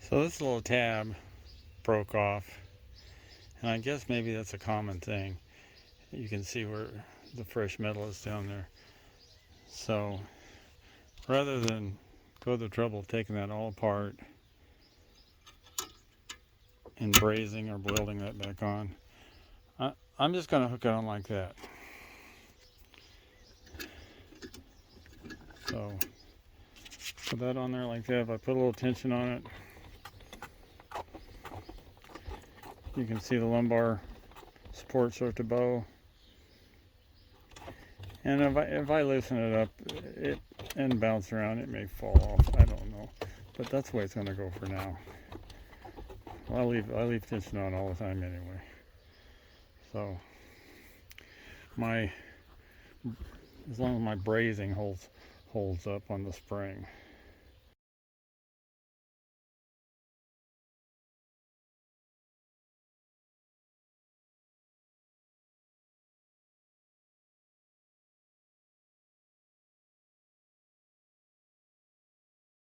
So this little tab broke off, and I guess maybe that's a common thing. You can see where the fresh metal is down there. So rather than go the trouble of taking that all apart and brazing or welding that back on, I'm just going to hook it on like that. So put that on there like that. If I put a little tension on it, you can see the lumbar support start to bow. And if I loosen it up and bounce around, it may fall off. I don't know, but that's the way it's going to go for now. Well, I leave tension on all the time anyway. So as long as my brazing holds up on the spring.